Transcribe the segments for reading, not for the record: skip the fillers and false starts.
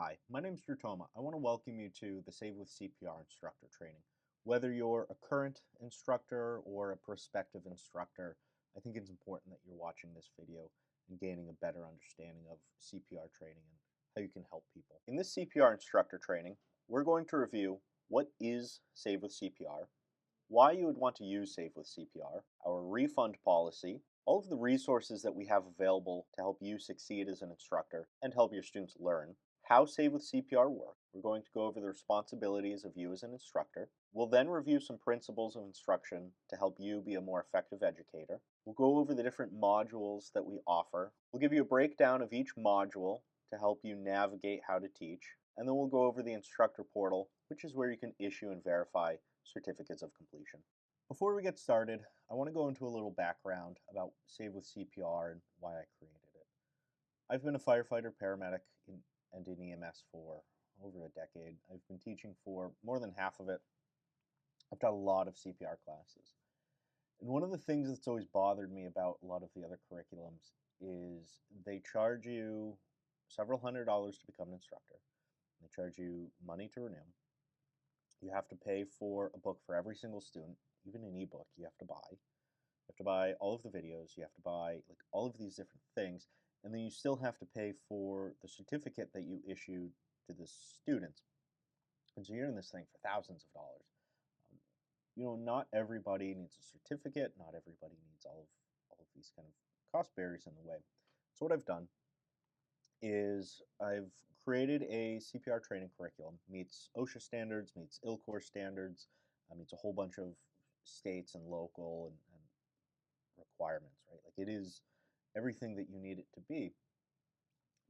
Hi, my name is Drew Toma. I want to welcome you to the Save with CPR Instructor training. Whether you're a current instructor or a prospective instructor, I think it's important that you're watching this video and gaining a better understanding of CPR training and how you can help people. In this CPR instructor training, we're going to review what is Save with CPR, why you would want to use Save with CPR, our refund policy, all of the resources that we have available to help you succeed as an instructor and help your students learn, how Save with CPR works. We're going to go over the responsibilities of you as an instructor. We'll then review some principles of instruction to help you be a more effective educator. We'll go over the different modules that we offer. We'll give you a breakdown of each module to help you navigate how to teach. And then we'll go over the instructor portal, which is where you can issue and verify certificates of completion. Before we get started, I want to go into a little background about Save with CPR and why I created it. I've been a firefighter, paramedic, and in EMS for over a decade. I've been teaching for more than half of it. I've taught a lot of CPR classes. And one of the things that's always bothered me about a lot of the other curriculums is they charge you several $100s to become an instructor. They charge you money to renew. You have to pay for a book for every single student, even an ebook you have to buy. You have to buy all of the videos, you have to buy like all of these different things, and then you still have to pay for the certificate that you issued to the students. And so you're in this thing for thousands of dollars. Not everybody needs a certificate, not everybody needs all of these kind of cost barriers in the way. So what I've done is I've created a CPR training curriculum, meets OSHA standards, meets ILCOR standards, meets a whole bunch of states and local and requirements, right? Like it is everything that you need it to be.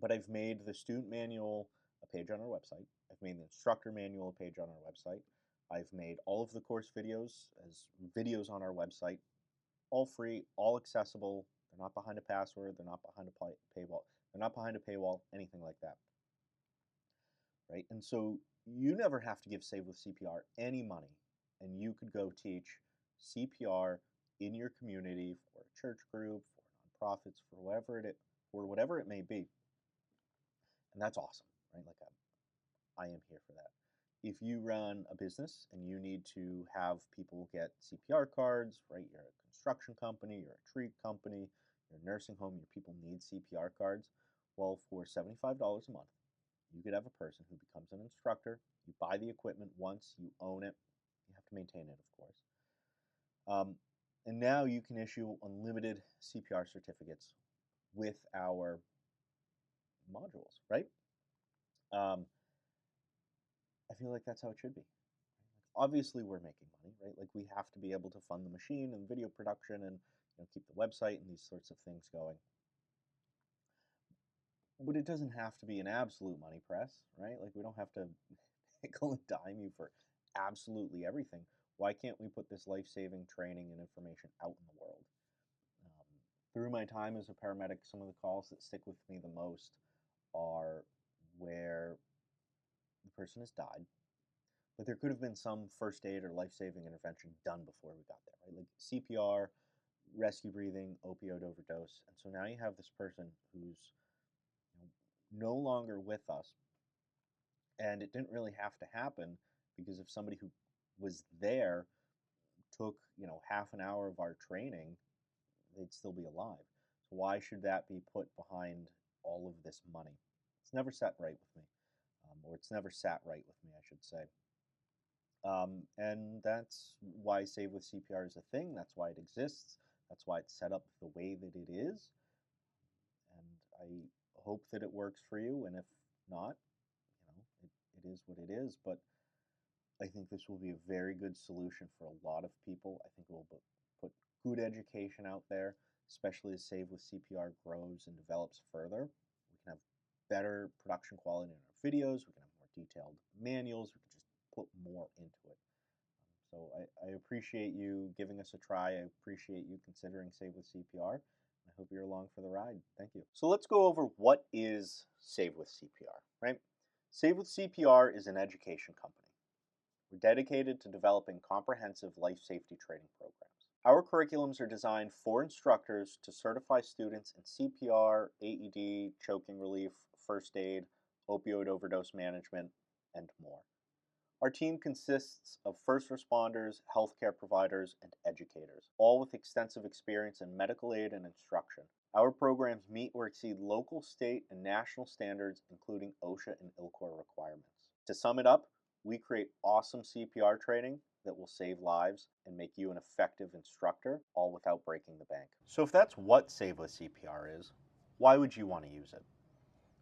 But I've made the student manual a page on our website. I've made the instructor manual a page on our website. I've made all of the course videos as videos on our website, all free, all accessible. They're not behind a password. They're not behind a paywall. They're not behind a paywall, anything like that. Right? And so you never have to give Save with CPR any money, and you could go teach CPR in your community for a church group, for nonprofits, for whatever it may be. And that's awesome, right? Like I am here for that. If you run a business and you need to have people get CPR cards, right? You're a construction company, you're a tree company, you're a nursing home, your people need CPR cards. Well, for $75 a month, you could have a person who becomes an instructor. You buy the equipment once, you own it. You have to maintain it, of course. And now you can issue unlimited CPR certificates with our modules, right? I feel like that's how it should be. Obviously, we're making money, right? Like we have to be able to fund the machine and video production and keep the website and these sorts of things going. But it doesn't have to be an absolute money press, right? Like we don't have to nickel and dime you for absolutely everything. Why can't we put this life-saving training and information out in the world? Through my time as a paramedic, some of the calls that stick with me the most are where the person has died, but there could have been some first aid or life-saving intervention done before we got there, right? Like CPR, rescue breathing, opioid overdose. And so now you have this person who's no longer with us, and it didn't really have to happen because if somebody who was there took, half an hour of our training, they'd still be alive. So why should that be put behind all of this money? It's never sat right with me, or it's never sat right with me, I should say. And that's why Save with CPR is a thing. That's why it exists. That's why it's set up the way that it is. And I hope that it works for you. And if not, it is what it is. But I think this will be a very good solution for a lot of people. I think it will put good education out there, especially as Save with CPR grows and develops further. We can have better production quality in our videos. We can have more detailed manuals. We can just put more into it. So I appreciate you giving us a try. I appreciate you considering Save with CPR. I hope you're along for the ride. Thank you. So let's go over what is Save with CPR, right? Save with CPR is an education company. We're dedicated to developing comprehensive life safety training programs. Our curriculums are designed for instructors to certify students in CPR, AED, choking relief, first aid, opioid overdose management, and more. Our team consists of first responders, healthcare providers, and educators, all with extensive experience in medical aid and instruction. Our programs meet or exceed local, state, and national standards, including OSHA and ILCOR requirements. To sum it up, we create awesome CPR training that will save lives and make you an effective instructor, all without breaking the bank. So if that's what Save with CPR is, why would you want to use it?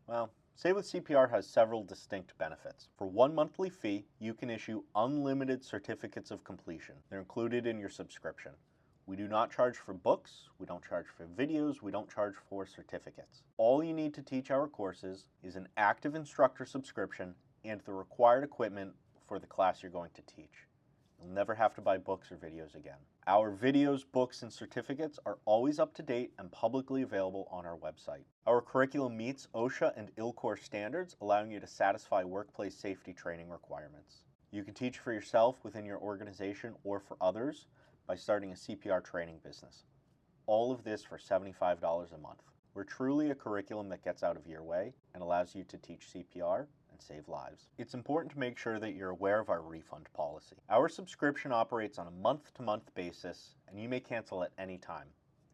Well, Save with CPR has several distinct benefits. For one monthly fee, you can issue unlimited certificates of completion. They're included in your subscription. We do not charge for books, we don't charge for videos, we don't charge for certificates. All you need to teach our courses is an active instructor subscription and the required equipment for the class you're going to teach. You'll never have to buy books or videos again. Our videos, books, and certificates are always up to date and publicly available on our website. Our curriculum meets OSHA and ILCOR standards, allowing you to satisfy workplace safety training requirements. You can teach for yourself within your organization or for others by starting a CPR training business. All of this for $75 a month. We're truly a curriculum that gets out of your way and allows you to teach CPR and save lives. It's important to make sure that you're aware of our refund policy. Our subscription operates on a month-to-month basis, and you may cancel at any time.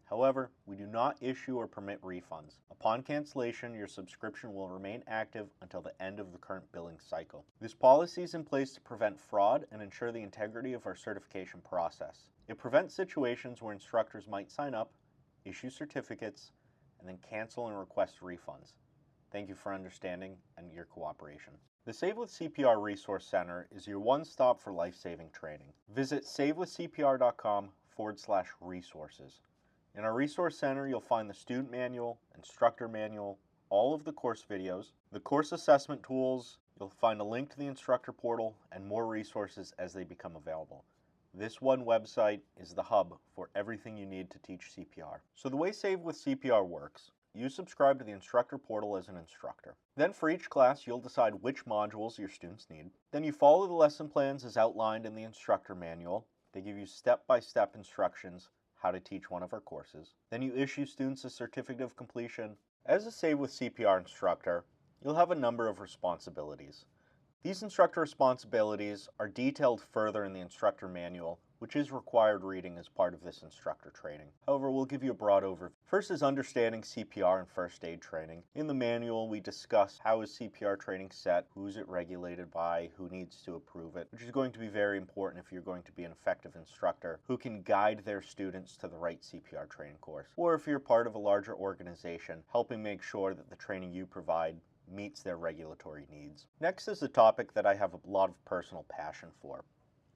However, we do not issue or permit refunds. Upon cancellation, your subscription will remain active until the end of the current billing cycle. This policy is in place to prevent fraud and ensure the integrity of our certification process. It prevents situations where instructors might sign up, issue certificates, and then cancel and request refunds. Thank you for understanding and your cooperation. The Save with CPR Resource Center is your one-stop for life-saving training. Visit savewithcpr.com/resources. In our Resource Center, you'll find the student manual, instructor manual, all of the course videos, the course assessment tools, you'll find a link to the instructor portal, and more resources as they become available. This one website is the hub for everything you need to teach CPR. So the way Save with CPR works, you subscribe to the instructor portal as an instructor. Then for each class, you'll decide which modules your students need. Then you follow the lesson plans as outlined in the instructor manual. They give you step-by-step instructions how to teach one of our courses. Then you issue students a certificate of completion. As a Save with CPR instructor, you'll have a number of responsibilities. These instructor responsibilities are detailed further in the instructor manual, which is required reading as part of this instructor training. However, we'll give you a broad overview. First is understanding CPR and first aid training. In the manual, we discuss how is CPR training set, who's it regulated by, who needs to approve it, which is going to be very important if you're going to be an effective instructor who can guide their students to the right CPR training course. Or if you're part of a larger organization, helping make sure that the training you provide meets their regulatory needs. Next is a topic that I have a lot of personal passion for,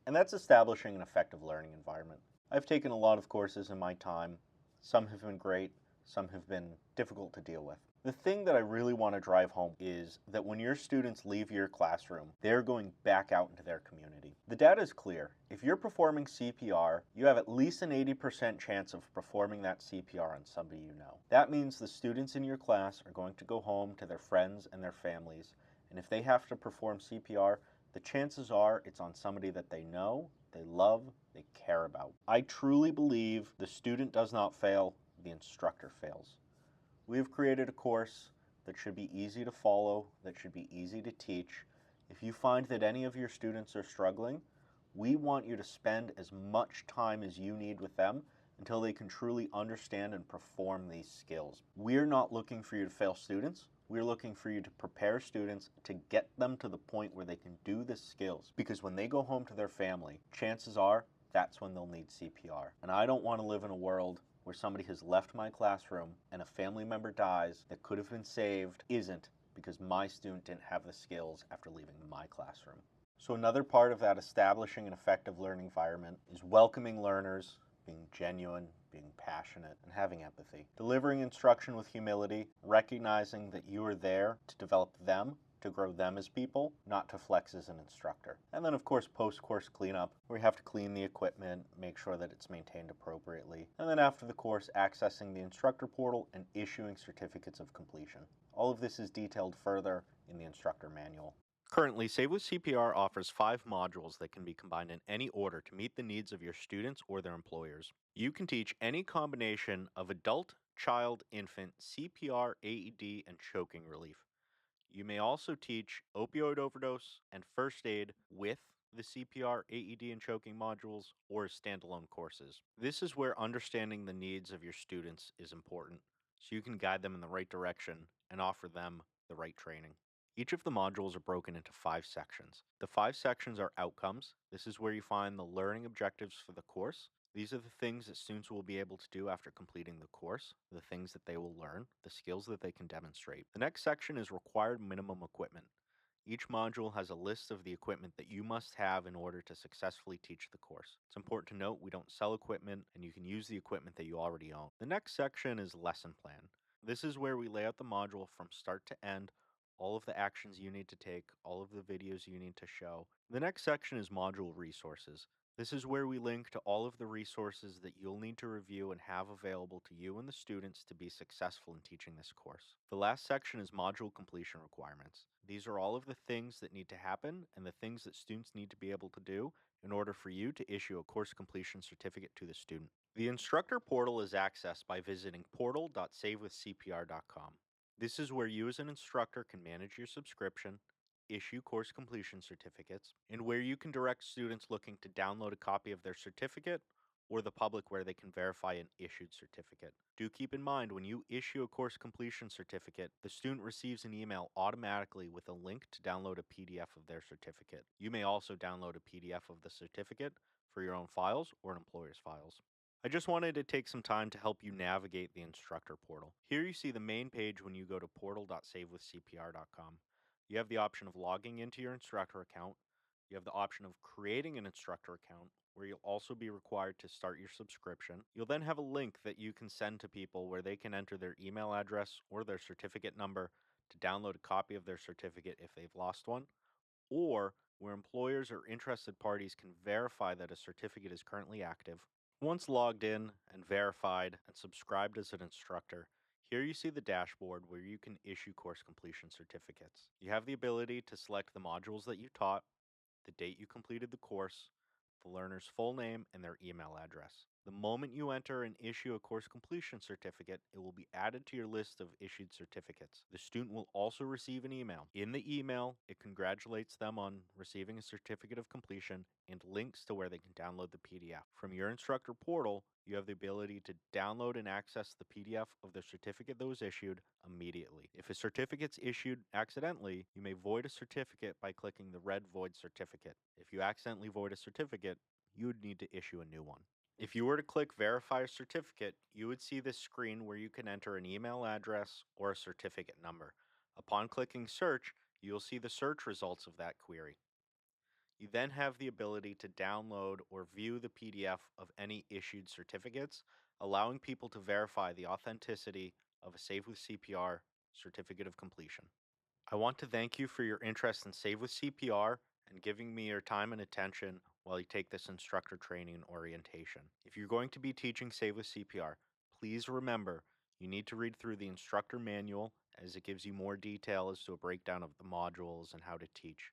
and that's establishing an effective learning environment. I've taken a lot of courses in my time. Some have been great, some have been difficult to deal with. The thing that I really want to drive home is that when your students leave your classroom, they're going back out into their community. The data is clear. If you're performing CPR, you have at least an 80% chance of performing that CPR on somebody you know. That means the students in your class are going to go home to their friends and their families, and if they have to perform CPR, the chances are it's on somebody that they know, they love, they care about. I truly believe the student does not fail, the instructor fails. We have created a course that should be easy to follow, that should be easy to teach. If you find that any of your students are struggling, we want you to spend as much time as you need with them until they can truly understand and perform these skills. We're not looking for you to fail students. We're looking for you to prepare students to get them to the point where they can do the skills. Because when they go home to their family, chances are that's when they'll need CPR. And I don't want to live in a world where somebody has left my classroom and a family member dies that could have been saved isn't because my student didn't have the skills after leaving my classroom. So another part of that establishing an effective learning environment is welcoming learners, being genuine, being passionate, and having empathy. Delivering instruction with humility, recognizing that you are there to develop them, to grow them as people, not to flex as an instructor. And then of course post-course cleanup, where you have to clean the equipment, make sure that it's maintained appropriately. And then after the course, accessing the instructor portal and issuing certificates of completion. All of this is detailed further in the instructor manual. Currently, Save with CPR offers 5 modules that can be combined in any order to meet the needs of your students or their employers. You can teach any combination of adult, child, infant, CPR, AED, and choking relief. You may also teach opioid overdose and first aid with the CPR, AED, and choking modules or as standalone courses. This is where understanding the needs of your students is important, so you can guide them in the right direction and offer them the right training. Each of the modules are broken into 5 sections. The 5 sections are outcomes. This is where you find the learning objectives for the course. These are the things that students will be able to do after completing the course, the things that they will learn, the skills that they can demonstrate. The next section is required minimum equipment. Each module has a list of the equipment that you must have in order to successfully teach the course. It's important to note we don't sell equipment and you can use the equipment that you already own. The next section is lesson plan. This is where we lay out the module from start to end, all of the actions you need to take, all of the videos you need to show. The next section is module resources. This is where we link to all of the resources that you'll need to review and have available to you and the students to be successful in teaching this course. The last section is module completion requirements. These are all of the things that need to happen and the things that students need to be able to do in order for you to issue a course completion certificate to the student. The instructor portal is accessed by visiting portal.savewithcpr.com. This is where you as an instructor can manage your subscription, issue course completion certificates, and where you can direct students looking to download a copy of their certificate or the public where they can verify an issued certificate. Do keep in mind when you issue a course completion certificate, the student receives an email automatically with a link to download a PDF of their certificate. You may also download a PDF of the certificate for your own files or an employer's files. I just wanted to take some time to help you navigate the instructor portal. Here you see the main page when you go to portal.savewithcpr.com. You have the option of logging into your instructor account. You have the option of creating an instructor account where you'll also be required to start your subscription. You'll then have a link that you can send to people where they can enter their email address or their certificate number to download a copy of their certificate if they've lost one, or where employers or interested parties can verify that a certificate is currently active. Once logged in and verified and subscribed as an instructor, here you see the dashboard where you can issue course completion certificates. You have the ability to select the modules that you taught, the date you completed the course, the learner's full name, and their email address. The moment you enter and issue a course completion certificate, it will be added to your list of issued certificates. The student will also receive an email. In the email, it congratulates them on receiving a certificate of completion and links to where they can download the PDF. From your instructor portal, you have the ability to download and access the PDF of the certificate that was issued immediately. If a certificate's issued accidentally, you may void a certificate by clicking the red void certificate. If you accidentally void a certificate, you would need to issue a new one. If you were to click verify a certificate, you would see this screen where you can enter an email address or a certificate number. Upon clicking search, you'll see the search results of that query. You then have the ability to download or view the PDF of any issued certificates, allowing people to verify the authenticity of a Save with CPR certificate of completion. I want to thank you for your interest in Save with CPR and giving me your time and attention while you take this instructor training and orientation. If you're going to be teaching Save with CPR, please remember you need to read through the instructor manual as it gives you more detail as to a breakdown of the modules and how to teach.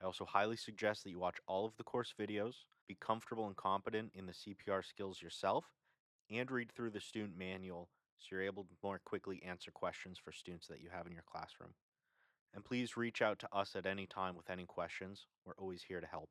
I also highly suggest that you watch all of the course videos, be comfortable and competent in the CPR skills yourself, and read through the student manual so you're able to more quickly answer questions for students that you have in your classroom. And please reach out to us at any time with any questions. We're always here to help.